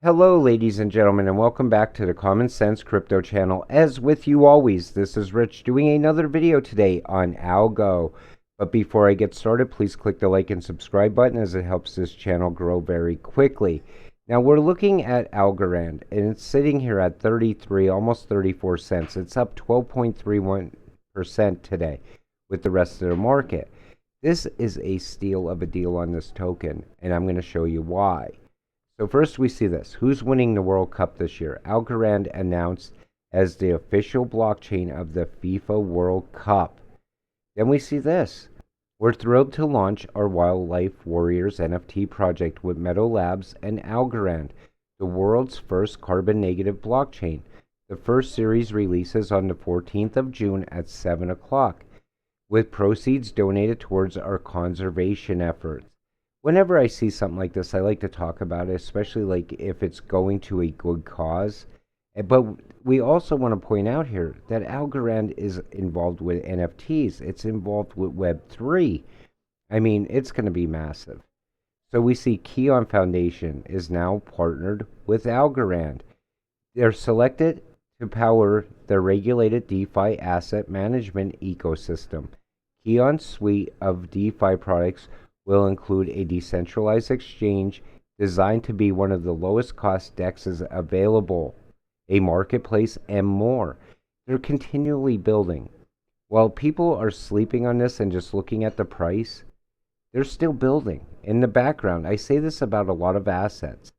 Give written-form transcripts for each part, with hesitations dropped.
Hello, ladies and gentlemen, and welcome back to the Common Sense Crypto channel. As with you always, this is Rich doing another video today on Algo. But before I get started, please click the like and subscribe button as it helps this channel grow very quickly. Now, we're looking at Algorand, and it's sitting here at 33, almost 34 cents. It's up 12.31% today with the rest of the market. This is a steal of a deal on this token, and I'm going to show you why. So first we see this. Who's winning the World Cup this year? Algorand announced as the official blockchain of the FIFA World Cup. Then we see this. We're thrilled to launch our Wildlife Warriors NFT project with Meadow Labs and Algorand, the world's first carbon negative blockchain. The first series releases on the 14th of June at 7 o'clock, with proceeds donated towards our conservation efforts. Whenever I see something like this, I like to talk about it, especially like if it's going to a good cause. But we also want to point out here that Algorand is involved with NFTs. It's involved with Web3. I mean, it's going to be massive. So we see Keon Foundation is now partnered with Algorand. They're selected to power the regulated DeFi asset management ecosystem. Keon's suite of DeFi products will include a decentralized exchange designed to be one of the lowest cost DEXs available, a marketplace, and more. They're continually building. While people are sleeping on this and just looking at the price, they're still building. In the background, I say this about a lot of assets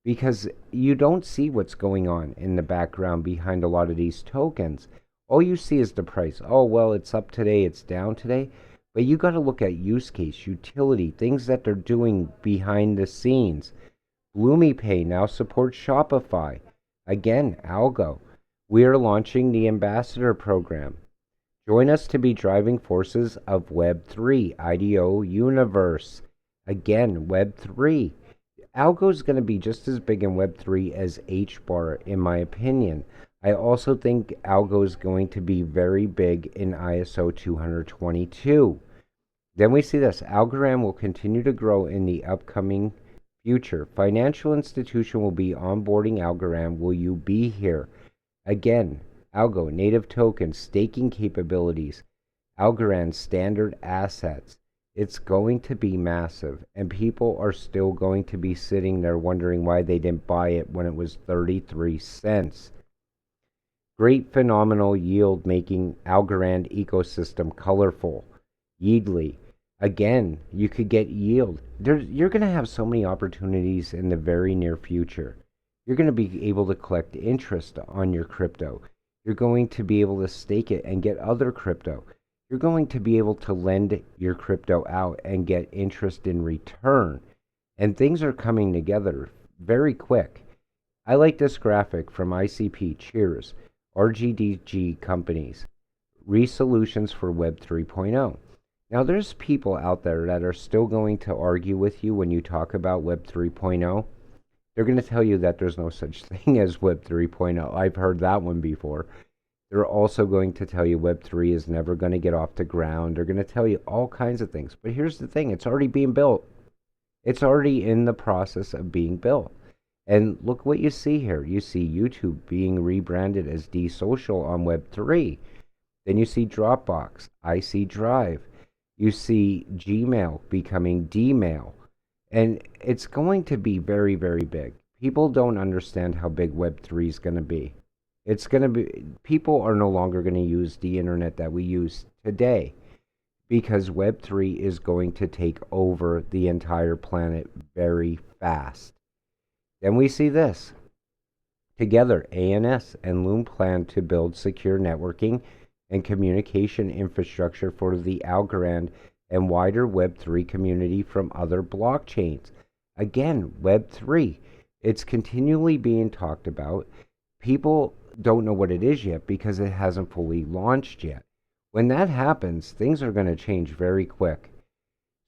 because you don't see what's going on in the background behind a lot of these tokens. All you see is the price. Oh, well, it's up today, it's down today. But you got to look at use case, utility, things that they're doing behind the scenes. BloomyPay now supports Shopify. Again, Algo. We are launching the Ambassador Program. Join us to be driving forces of Web3, IDO Universe. Again, Web3. Algo is going to be just as big in Web3 as HBAR, in my opinion. I also think Algo is going to be very big in ISO 222. Then we see this. Algorand will continue to grow in the upcoming future. Financial institution will be onboarding Algorand. Will you be here? Again, Algo, native tokens, staking capabilities, Algorand standard assets. It's going to be massive, and people are still going to be sitting there wondering why they didn't buy it when it was 33 cents. Great phenomenal yield making Algorand ecosystem colorful. Yeedly. Again, you could get yield. You're going to have so many opportunities in the very near future. You're going to be able to collect interest on your crypto. You're going to be able to stake it and get other crypto. You're going to be able to lend your crypto out and get interest in return. And things are coming together very quick. I like this graphic from ICP. Cheers. RGDG companies, resolutions for Web 3.0. Now, there's people out there that are still going to argue with you when you talk about Web 3.0. They're going to tell you that there's no such thing as Web 3.0. I've heard that one before. They're also going to tell you Web 3 is never going to get off the ground. They're going to tell you all kinds of things. But here's the thing. It's already being built. It's already in the process of being built. And look what you see here. You see YouTube being rebranded as D-Social on Web3. Then you see Dropbox, IC Drive. You see Gmail becoming Dmail. And it's going to be very, very big. People don't understand how big Web3 is going to be. It's going to be, people are no longer going to use the internet that we use today because Web3 is going to take over the entire planet very fast. Then we see this. Together, ANS and Loom plan to build secure networking and communication infrastructure for the Algorand and wider Web3 community from other blockchains. Again, Web3. It's continually being talked about. People don't know what it is yet because it hasn't fully launched yet. When that happens, things are going to change very quick.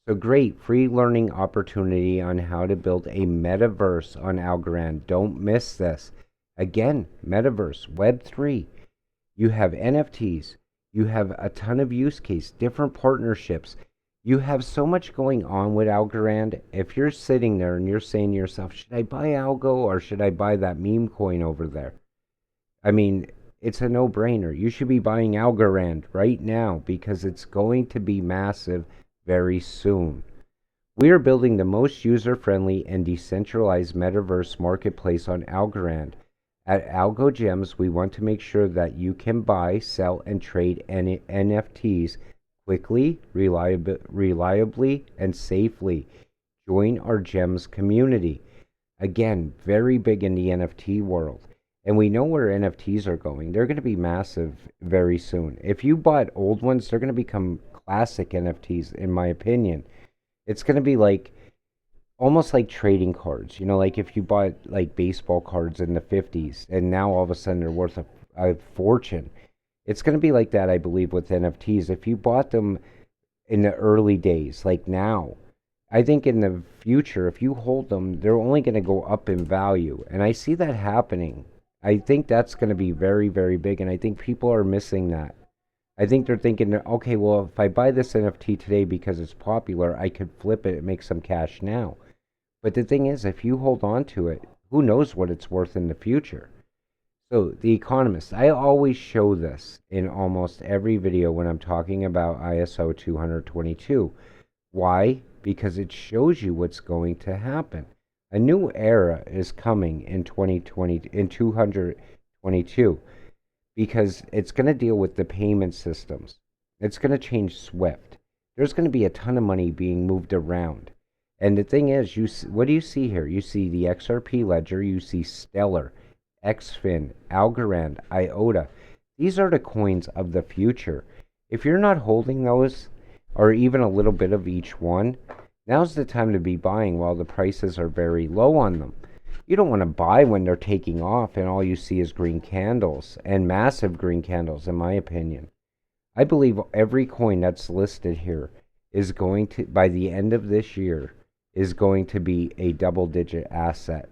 So great free learning opportunity on how to build a metaverse on Algorand. Don't miss this. Again, metaverse, Web3. You have NFTs. You have a ton of use case, different partnerships. You have so much going on with Algorand. If you're sitting there and you're saying to yourself, should I buy Algo or should I buy that meme coin over there? I mean, it's a no brainer. You should be buying Algorand right now because it's going to be massive very soon. We are building the most user friendly and decentralized metaverse marketplace on Algorand. At Algo Gems, we want to make sure that you can buy, sell, and trade NFTs quickly, reliably, and safely. Join our Gems community. Again, very big in the NFT world. And we know where NFTs are going. They're going to be massive very soon. If you bought old ones, they're going to become classic NFTs, in my opinion. It's going to be like almost like trading cards. You know, like if you bought like baseball cards in the 50s and now all of a sudden they're worth a fortune. It's going to be like that, I believe, with NFTs. If you bought them in the early days, like now, I think in the future, if you hold them, they're only going to go up in value. And I see that happening. I think that's going to be very, very big. And I think people are missing that. I think they're thinking, okay, well, if I buy this NFT today because it's popular, I could flip it and make some cash now. But the thing is, if you hold on to it, who knows what it's worth in the future? So, The Economist, I always show this in almost every video when I'm talking about ISO 222. Why? Because it shows you what's going to happen. A new era is coming in 2020, in 222, because it's going to deal with the payment systems. It's going to change SWIFT. There's going to be a ton of money being moved around. And the thing is, what do you see here? You see the XRP ledger, you see Stellar, XFin, Algorand, IOTA. These are the coins of the future. If you're not holding those, or even a little bit of each one, now's the time to be buying while the prices are very low on them. You don't want to buy when they're taking off and all you see is green candles, and massive green candles, in my opinion. I believe every coin that's listed here is going to, by the end of this year, is going to be a double-digit asset.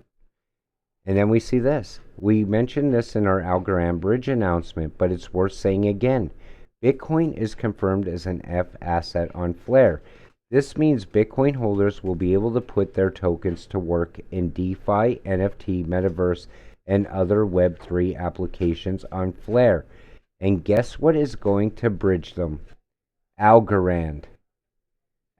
And then we see this. We mentioned this in our Algorand bridge announcement, but it's worth saying again. Bitcoin is confirmed as an F asset on Flare. This means Bitcoin holders will be able to put their tokens to work in DeFi, NFT, Metaverse, and other Web3 applications on Flare. And guess what is going to bridge them? Algorand.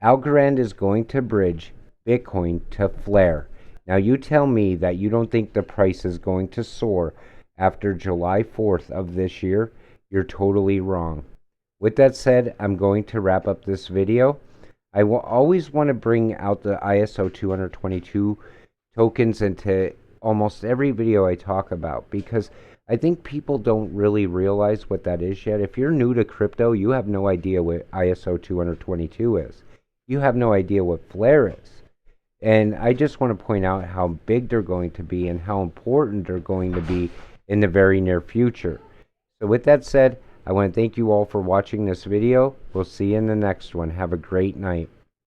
Algorand is going to bridge Bitcoin to Flare. Now you tell me that you don't think the price is going to soar after July 4th of this year. You're totally wrong. With that said, I'm going to wrap up this video. I will always want to bring out the ISO 222 tokens into almost every video I talk about because I think people don't really realize what that is yet. If you're new to crypto, you have no idea what ISO 222 is. You have no idea what Flare is. And I just want to point out how big they're going to be and how important they're going to be in the very near future. So with that said, I want to thank you all for watching this video. We'll see you in the next one. Have a great night.